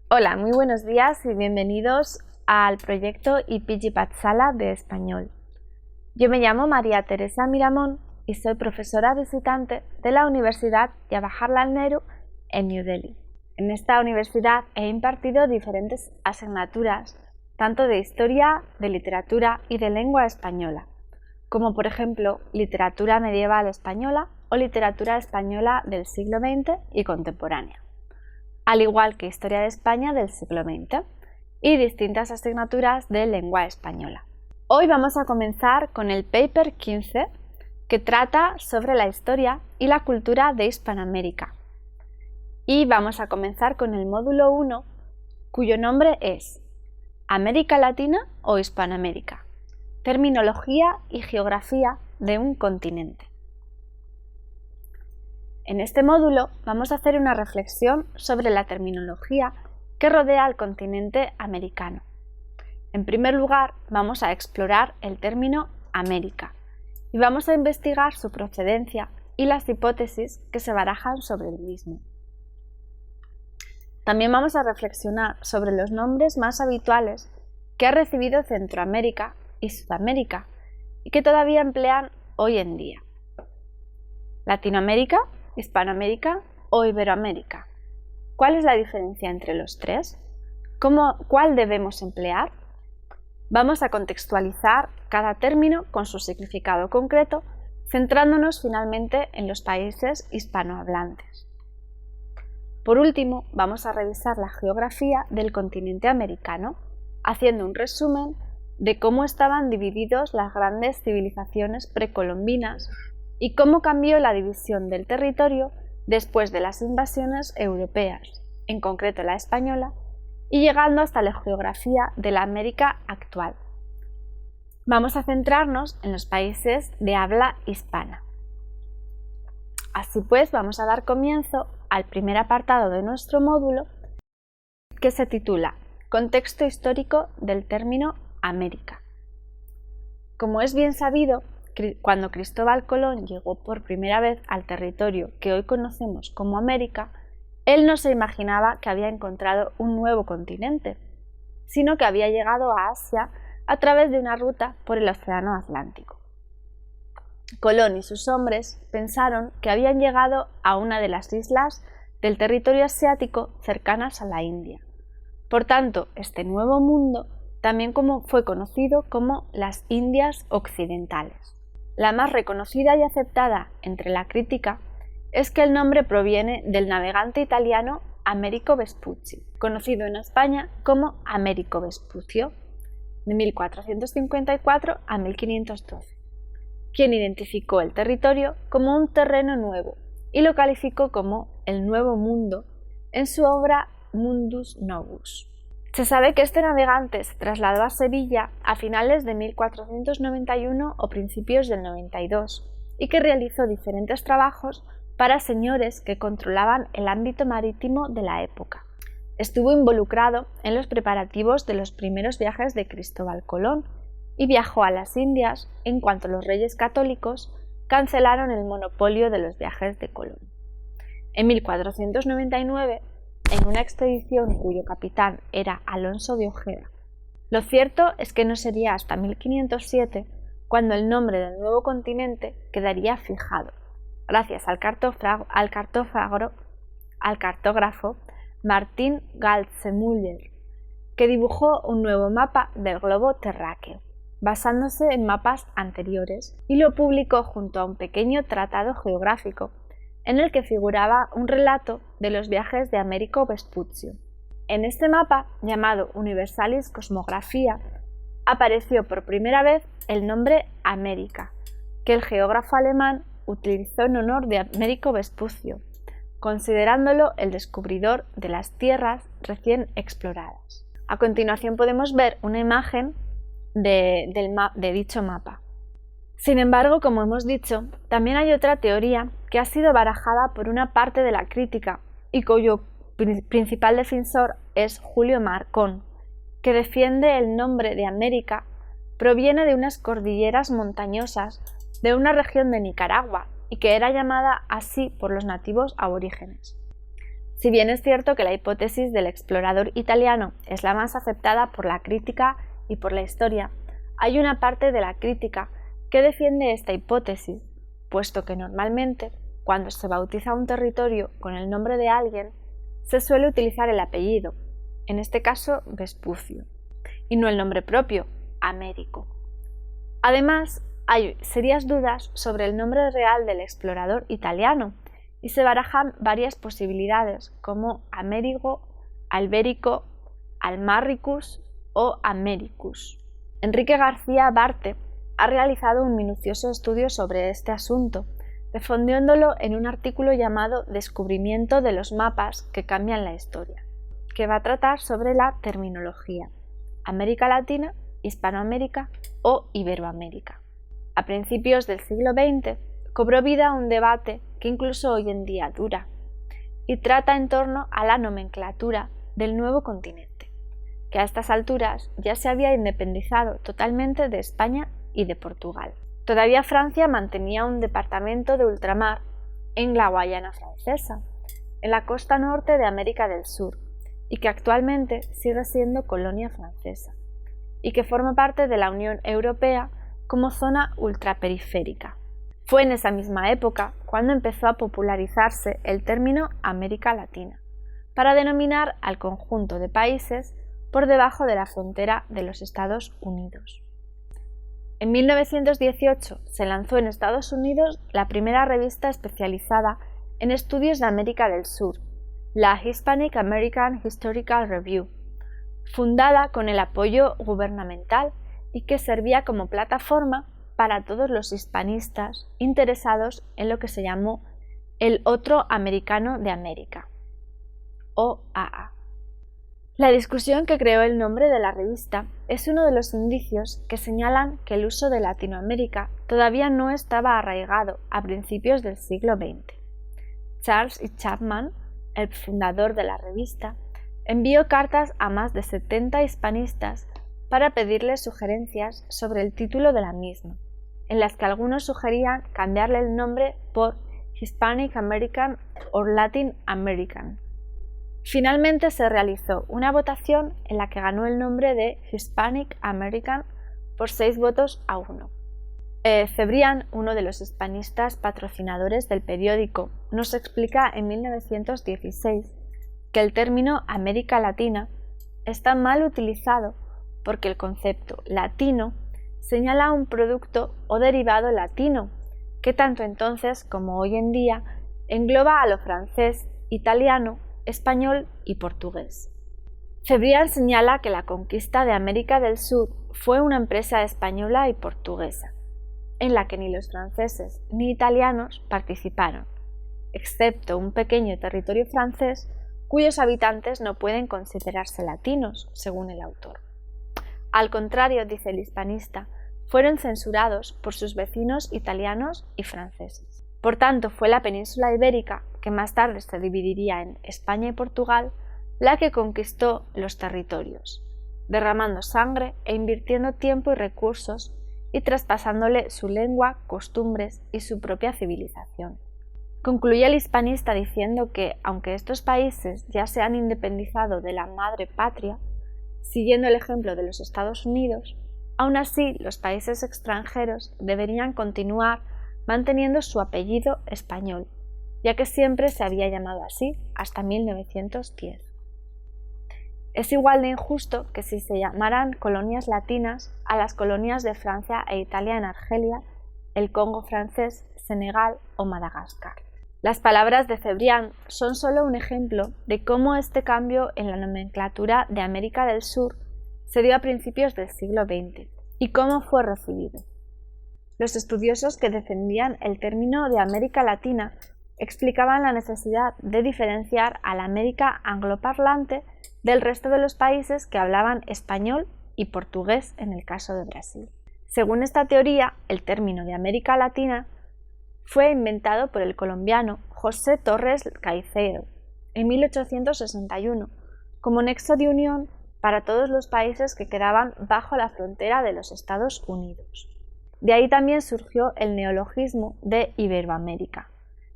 Hola, muy buenos días y bienvenidos al proyecto IPG Patsala de español. Yo me llamo María Teresa Miramón y soy profesora visitante de la Universidad Jawaharlal Nehru en New Delhi. En esta universidad he impartido diferentes asignaturas, tanto de historia, de literatura y de lengua española, como por ejemplo literatura medieval española o literatura española del siglo XX y contemporánea, al igual que historia de España del siglo XX y distintas asignaturas de lengua española. Hoy vamos a comenzar con el paper 15, que trata sobre la historia y la cultura de Hispanoamérica. Y vamos a comenzar con el módulo 1, cuyo nombre es América Latina o Hispanoamérica, terminología y geografía de un continente. En este módulo vamos a hacer una reflexión sobre la terminología que rodea al continente americano. En primer lugar, vamos a explorar el término América y vamos a investigar su procedencia y las hipótesis que se barajan sobre el mismo. También vamos a reflexionar sobre los nombres más habituales que ha recibido Centroamérica y Sudamérica y que todavía emplean hoy en día. Latinoamérica, Hispanoamérica o Iberoamérica. ¿Cuál es la diferencia entre los tres? ¿Cuál debemos emplear? Vamos a contextualizar cada término con su significado concreto, centrándonos finalmente en los países hispanohablantes. Por último, vamos a revisar la geografía del continente americano, haciendo un resumen de cómo estaban divididos las grandes civilizaciones precolombinas y cómo cambió la división del territorio después de las invasiones europeas, en concreto la española, y llegando hasta la geografía de la América actual. Vamos a centrarnos en los países de habla hispana. Así pues, vamos a dar comienzo al primer apartado de nuestro módulo, que se titula Contexto histórico del término América. Como es bien sabido, cuando Cristóbal Colón llegó por primera vez al territorio que hoy conocemos como América, él no se imaginaba que había encontrado un nuevo continente, sino que había llegado a Asia a través de una ruta por el Océano Atlántico. Colón y sus hombres pensaron que habían llegado a una de las islas del territorio asiático cercanas a la India. Por tanto, este nuevo mundo también fue conocido como las Indias Occidentales. La más reconocida y aceptada entre la crítica es que el nombre proviene del navegante italiano Americo Vespucci, conocido en España como Américo Vespucio, de 1454 a 1512, quien identificó el territorio como un terreno nuevo y lo calificó como el Nuevo Mundo en su obra Mundus Novus. Se sabe que este navegante se trasladó a Sevilla a finales de 1491 o principios del 92 y que realizó diferentes trabajos para señores que controlaban el ámbito marítimo de la época. Estuvo involucrado en los preparativos de los primeros viajes de Cristóbal Colón y viajó a las Indias en cuanto los reyes católicos cancelaron el monopolio de los viajes de Colón. En 1499, en una expedición cuyo capitán era Alonso de Ojeda. Lo cierto es que no sería hasta 1507 cuando el nombre del nuevo continente quedaría fijado, gracias al cartógrafo Martín Galtze-Müller, que dibujó un nuevo mapa del globo terráqueo, basándose en mapas anteriores, y lo publicó junto a un pequeño tratado geográfico en el que figuraba un relato de los viajes de Americo Vespucio. En este mapa, llamado Universalis Cosmographia, apareció por primera vez el nombre América, que el geógrafo alemán utilizó en honor de Americo Vespucio, considerándolo el descubridor de las tierras recién exploradas. A continuación podemos ver una imagen de dicho mapa. Sin embargo, como hemos dicho, también hay otra teoría que ha sido barajada por una parte de la crítica y cuyo principal defensor es Julio Marcón, que defiende el nombre de América proviene de unas cordilleras montañosas de una región de Nicaragua y que era llamada así por los nativos aborígenes. Si bien es cierto que la hipótesis del explorador italiano es la más aceptada por la crítica y por la historia, hay una parte de la crítica que defiende esta hipótesis, puesto que normalmente, cuando se bautiza un territorio con el nombre de alguien, se suele utilizar el apellido, en este caso Vespucio, y no el nombre propio, Américo. Además, hay serias dudas sobre el nombre real del explorador italiano y se barajan varias posibilidades como Amerigo, Alberico, Almaricus o Americus. Enrique García Barte ha realizado un minucioso estudio sobre este asunto, difundiéndolo en un artículo llamado Descubrimiento de los mapas que cambian la historia, que va a tratar sobre la terminología América Latina, Hispanoamérica o Iberoamérica. A principios del siglo XX cobró vida un debate que incluso hoy en día dura y trata en torno a la nomenclatura del nuevo continente, que a estas alturas ya se había independizado totalmente de España y de Portugal. Todavía Francia mantenía un departamento de ultramar en la Guayana Francesa, en la costa norte de América del Sur, y que actualmente sigue siendo colonia francesa, y que forma parte de la Unión Europea como zona ultraperiférica. Fue en esa misma época cuando empezó a popularizarse el término América Latina, para denominar al conjunto de países por debajo de la frontera de los Estados Unidos. En 1918 se lanzó en Estados Unidos la primera revista especializada en estudios de América del Sur, la Hispanic American Historical Review, fundada con el apoyo gubernamental y que servía como plataforma para todos los hispanistas interesados en lo que se llamó el Otro Americano de América, OAA. La discusión que creó el nombre de la revista es uno de los indicios que señalan que el uso de Latinoamérica todavía no estaba arraigado a principios del siglo XX. Charles E. Chapman, el fundador de la revista, envió cartas a más de 70 hispanistas para pedirles sugerencias sobre el título de la misma, en las que algunos sugerían cambiarle el nombre por Hispanic American o Latin American. Finalmente se realizó una votación en la que ganó el nombre de Hispanic American por 6 votos a 1. Cebrián, uno de los hispanistas patrocinadores del periódico, nos explica en 1916 que el término América Latina está mal utilizado porque el concepto latino señala un producto o derivado latino que tanto entonces como hoy en día engloba a lo francés, italiano, español y portugués. Cebrián señala que la conquista de América del Sur fue una empresa española y portuguesa, en la que ni los franceses ni italianos participaron, excepto un pequeño territorio francés cuyos habitantes no pueden considerarse latinos, según el autor. Al contrario, dice el hispanista, fueron censurados por sus vecinos italianos y franceses. Por tanto, fue la península ibérica, que más tarde se dividiría en España y Portugal, la que conquistó los territorios, derramando sangre e invirtiendo tiempo y recursos y traspasándole su lengua, costumbres y su propia civilización. Concluye el hispanista diciendo que, aunque estos países ya se han independizado de la madre patria, siguiendo el ejemplo de los Estados Unidos, aún así los países extranjeros deberían continuar manteniendo su apellido español, ya que siempre se había llamado así hasta 1910. Es igual de injusto que si se llamaran colonias latinas a las colonias de Francia e Italia en Argelia, el Congo francés, Senegal o Madagascar. Las palabras de Cebrián son solo un ejemplo de cómo este cambio en la nomenclatura de América del Sur se dio a principios del siglo XX y cómo fue recibido. Los estudiosos que defendían el término de América Latina explicaban la necesidad de diferenciar a la América angloparlante del resto de los países que hablaban español y portugués en el caso de Brasil. Según esta teoría, el término de América Latina fue inventado por el colombiano José Torres Caicedo en 1861 como nexo de unión para todos los países que quedaban bajo la frontera de los Estados Unidos. De ahí también surgió el neologismo de Iberoamérica,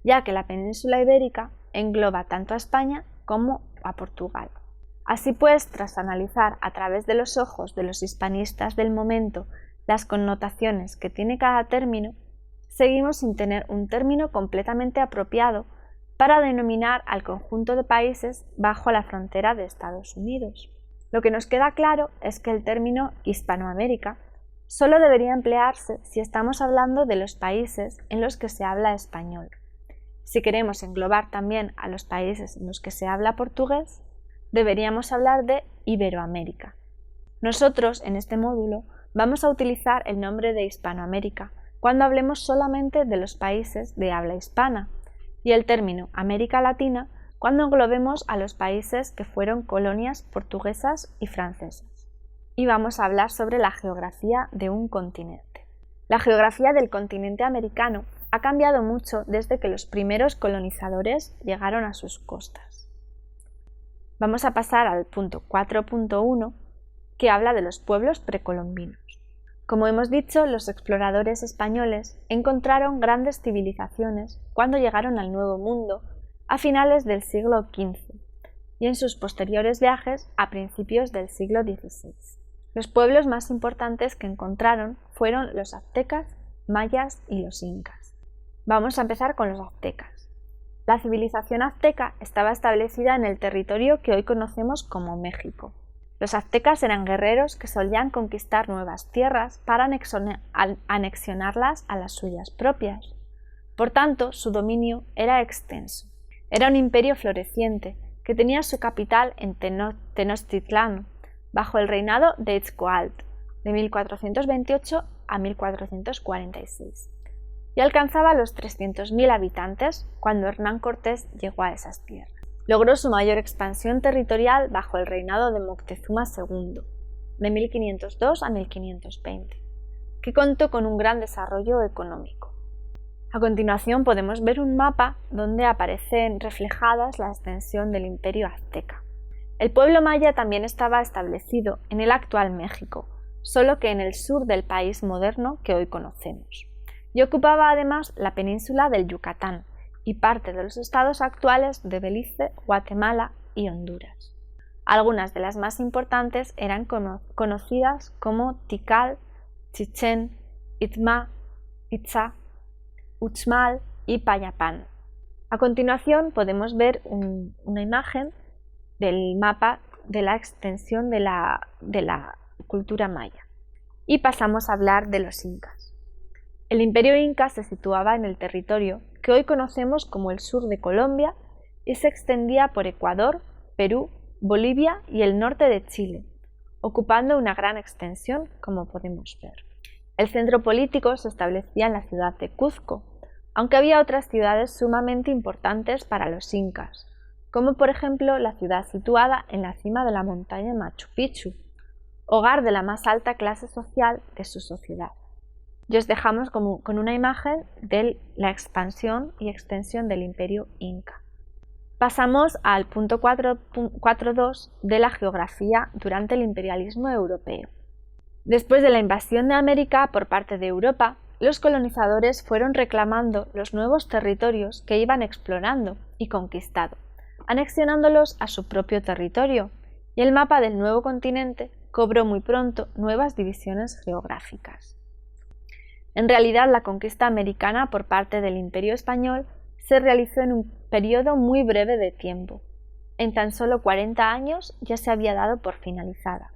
ya que la península ibérica engloba tanto a España como a Portugal. Así pues, tras analizar a través de los ojos de los hispanistas del momento las connotaciones que tiene cada término, seguimos sin tener un término completamente apropiado para denominar al conjunto de países bajo la frontera de Estados Unidos. Lo que nos queda claro es que el término Hispanoamérica solo debería emplearse si estamos hablando de los países en los que se habla español. Si queremos englobar también a los países en los que se habla portugués, deberíamos hablar de Iberoamérica. Nosotros, en este módulo, vamos a utilizar el nombre de Hispanoamérica cuando hablemos solamente de los países de habla hispana y el término América Latina cuando englobemos a los países que fueron colonias portuguesas y francesas. Y vamos a hablar sobre la geografía de un continente. La geografía del continente americano ha cambiado mucho desde que los primeros colonizadores llegaron a sus costas. Vamos a pasar al punto 4.1, que habla de los pueblos precolombinos. Como hemos dicho, los exploradores españoles encontraron grandes civilizaciones cuando llegaron al Nuevo Mundo a finales del siglo XV y en sus posteriores viajes a principios del siglo XVI. Los pueblos más importantes que encontraron fueron los aztecas, mayas y los incas. Vamos a empezar con los aztecas. La civilización azteca estaba establecida en el territorio que hoy conocemos como México. Los aztecas eran guerreros que solían conquistar nuevas tierras para anexionarlas a las suyas propias. Por tanto, su dominio era extenso. Era un imperio floreciente que tenía su capital en Tenochtitlán, bajo el reinado de Itzcoatl, de 1428 a 1446, y alcanzaba los 300.000 habitantes cuando Hernán Cortés llegó a esas tierras. Logró su mayor expansión territorial bajo el reinado de Moctezuma II, de 1502 a 1520, que contó con un gran desarrollo económico. A continuación podemos ver un mapa donde aparecen reflejadas la extensión del imperio azteca. El pueblo maya también estaba establecido en el actual México, solo que en el sur del país moderno que hoy conocemos, y ocupaba además la península del Yucatán y parte de los estados actuales de Belice, Guatemala y Honduras. Algunas de las más importantes eran conocidas como Tikal, Chichén, Itzá, Uxmal y Payapán. A continuación podemos ver una imagen del mapa de la extensión de la cultura maya. Y pasamos a hablar de los incas. El imperio inca se situaba en el territorio que hoy conocemos como el sur de Colombia y se extendía por Ecuador, Perú, Bolivia y el norte de Chile, ocupando una gran extensión, como podemos ver. El centro político se establecía en la ciudad de Cuzco, aunque había otras ciudades sumamente importantes para los incas, como por ejemplo la ciudad situada en la cima de la montaña Machu Picchu, hogar de la más alta clase social de su sociedad. Y os dejamos con una imagen de la expansión y extensión del imperio inca. Pasamos al punto 4.2 de la geografía durante el imperialismo europeo. Después de la invasión de América por parte de Europa, los colonizadores fueron reclamando los nuevos territorios que iban explorando y conquistando, anexionándolos a su propio territorio, y el mapa del nuevo continente cobró muy pronto nuevas divisiones geográficas. En realidad, la conquista americana por parte del Imperio español se realizó en un periodo muy breve de tiempo. En tan solo 40 años ya se había dado por finalizada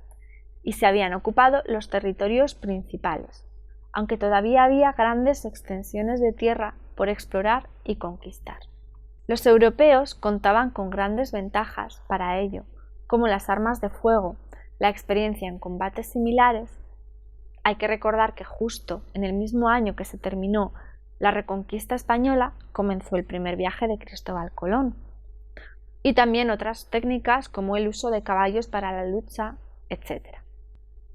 y se habían ocupado los territorios principales, aunque todavía había grandes extensiones de tierra por explorar y conquistar. Los europeos contaban con grandes ventajas para ello, como las armas de fuego, la experiencia en combates similares. Hay que recordar que justo en el mismo año que se terminó la reconquista española comenzó el primer viaje de Cristóbal Colón, y también otras técnicas como el uso de caballos para la lucha, etc.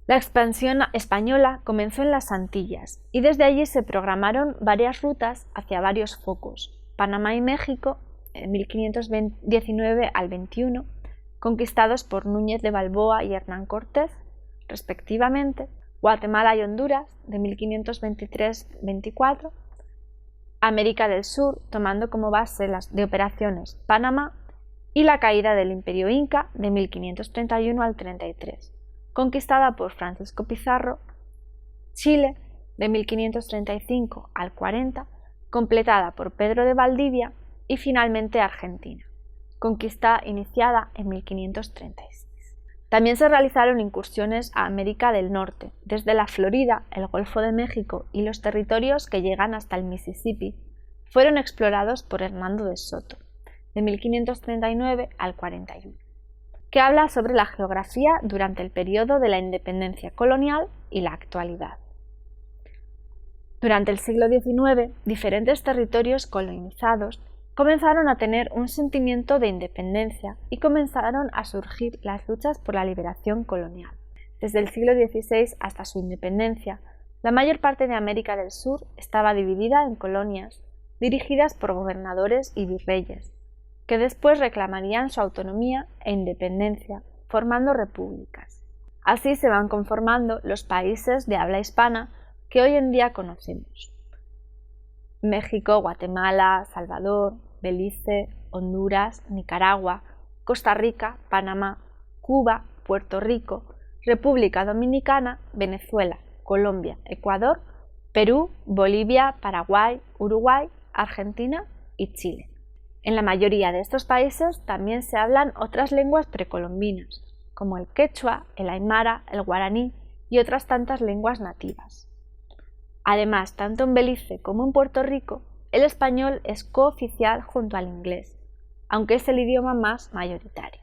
La expansión española comenzó en las Antillas y desde allí se programaron varias rutas hacia varios focos: Panamá y México, en 1519 al 21, conquistados por Núñez de Balboa y Hernán Cortés, respectivamente, Guatemala y Honduras, de 1523-24, América del Sur, tomando como base las de operaciones Panamá y la caída del Imperio Inca de 1531 al 33, conquistada por Francisco Pizarro, Chile de 1535 al 40, completada por Pedro de Valdivia y finalmente Argentina, conquista iniciada en 1536. También se realizaron incursiones a América del Norte, desde la Florida, el Golfo de México y los territorios que llegan hasta el Mississippi fueron explorados por Hernando de Soto, de 1539 al 41, que habla sobre la geografía durante el periodo de la independencia colonial y la actualidad. Durante el siglo XIX, diferentes territorios colonizados comenzaron a tener un sentimiento de independencia y comenzaron a surgir las luchas por la liberación colonial. Desde el siglo XVI hasta su independencia, la mayor parte de América del Sur estaba dividida en colonias dirigidas por gobernadores y virreyes, que después reclamarían su autonomía e independencia, formando repúblicas. Así se van conformando los países de habla hispana que hoy en día conocemos: México, Guatemala, Salvador, Belice, Honduras, Nicaragua, Costa Rica, Panamá, Cuba, Puerto Rico, República Dominicana, Venezuela, Colombia, Ecuador, Perú, Bolivia, Paraguay, Uruguay, Argentina y Chile. En la mayoría de estos países también se hablan otras lenguas precolombinas, como el quechua, el aymara, el guaraní y otras tantas lenguas nativas. Además, tanto en Belice como en Puerto Rico, el español es cooficial junto al inglés, aunque es el idioma más mayoritario.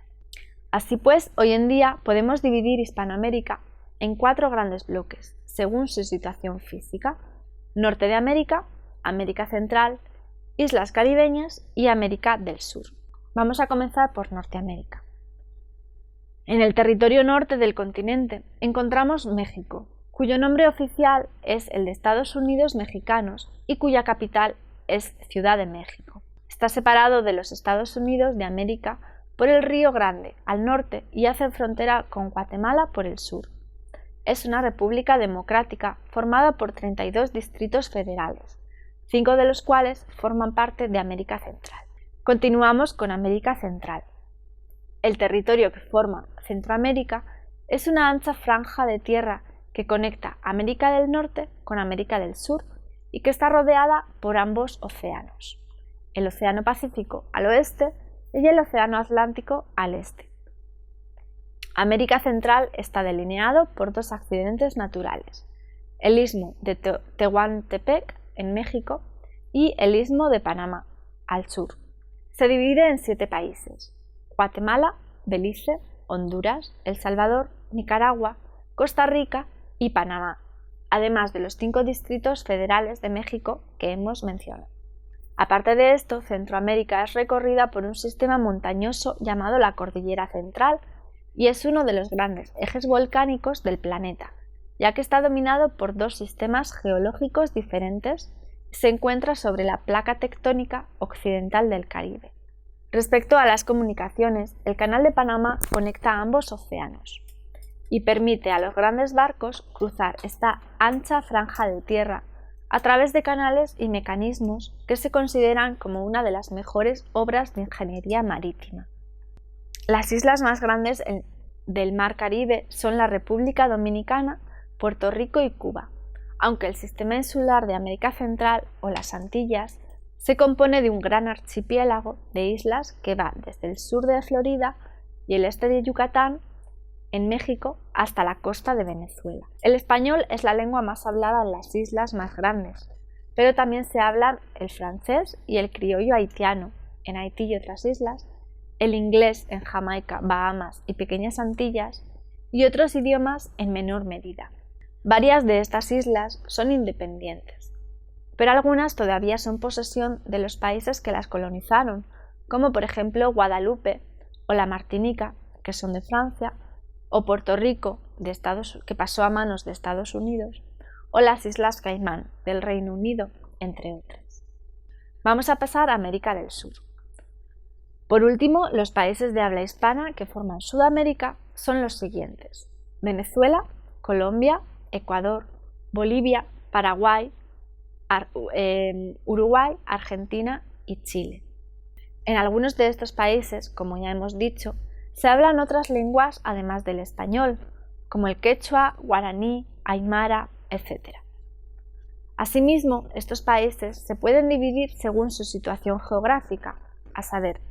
Así pues, hoy en día podemos dividir Hispanoamérica en 4 grandes bloques, según su situación física: Norte de América, América Central, Islas Caribeñas y América del Sur. Vamos a comenzar por Norteamérica. En el territorio norte del continente encontramos México, cuyo nombre oficial es el de Estados Unidos Mexicanos y cuya capital es Ciudad de México. Está separado de los Estados Unidos de América por el Río Grande al norte y hace frontera con Guatemala por el sur. Es una república democrática formada por 32 distritos federales, 5 de los cuales forman parte de América Central. Continuamos con América Central. El territorio que forma Centroamérica es una ancha franja de tierra que conecta América del Norte con América del Sur y que está rodeada por ambos océanos, el Océano Pacífico al oeste y el Océano Atlántico al este. América Central está delineado por 2 accidentes naturales: el Istmo de Tehuantepec en México y el Istmo de Panamá al sur. Se divide en 7 países: Guatemala, Belice, Honduras, El Salvador, Nicaragua, Costa Rica y Panamá, además de los 5 distritos federales de México que hemos mencionado. Aparte de esto, Centroamérica es recorrida por un sistema montañoso llamado la Cordillera Central y es uno de los grandes ejes volcánicos del planeta, ya que está dominado por 2 sistemas geológicos diferentes y se encuentra sobre la placa tectónica occidental del Caribe. Respecto a las comunicaciones, el Canal de Panamá conecta ambos océanos y permite a los grandes barcos cruzar esta ancha franja de tierra a través de canales y mecanismos que se consideran como una de las mejores obras de ingeniería marítima. Las islas más grandes del Mar Caribe son la República Dominicana, Puerto Rico y Cuba, aunque el sistema insular de América Central o las Antillas se compone de un gran archipiélago de islas que va desde el sur de Florida y el este de Yucatán en México hasta la costa de Venezuela. El español es la lengua más hablada en las islas más grandes, pero también se hablan el francés y el criollo haitiano en Haití y otras islas, el inglés en Jamaica, Bahamas y Pequeñas Antillas, y otros idiomas en menor medida. Varias de estas islas son independientes, pero algunas todavía son posesión de los países que las colonizaron, como por ejemplo Guadalupe o la Martinica, que son de Francia, o Puerto Rico, que pasó a manos de Estados Unidos, o las Islas Caimán, del Reino Unido, entre otras. Vamos a pasar a América del Sur. Por último, los países de habla hispana que forman Sudamérica son los siguientes: Venezuela, Colombia, Ecuador, Bolivia, Paraguay, Uruguay, Argentina y Chile. En algunos de estos países, como ya hemos dicho, se hablan otras lenguas además del español, como el quechua, guaraní, aymara, etc. Asimismo, estos países se pueden dividir según su situación geográfica, a saber,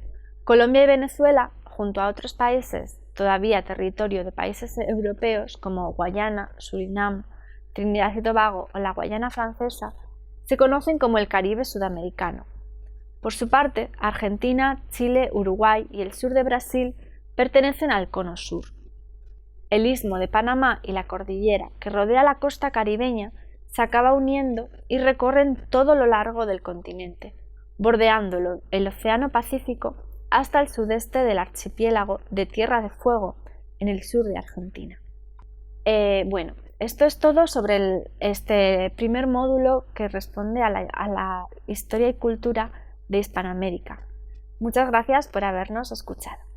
Colombia y Venezuela, junto a otros países todavía territorio de países europeos como Guayana, Surinam, Trinidad y Tobago o la Guayana Francesa, se conocen como el Caribe sudamericano. Por su parte, Argentina, Chile, Uruguay y el sur de Brasil pertenecen al Cono Sur. El Istmo de Panamá y la cordillera que rodea la costa caribeña se acaba uniendo y recorren todo lo largo del continente, bordeándolo el Océano Pacífico hasta el sudeste del archipiélago de Tierra de Fuego, en el sur de Argentina. Bueno, esto es todo sobre este primer módulo que responde a la historia y cultura de Hispanoamérica. Muchas gracias por habernos escuchado.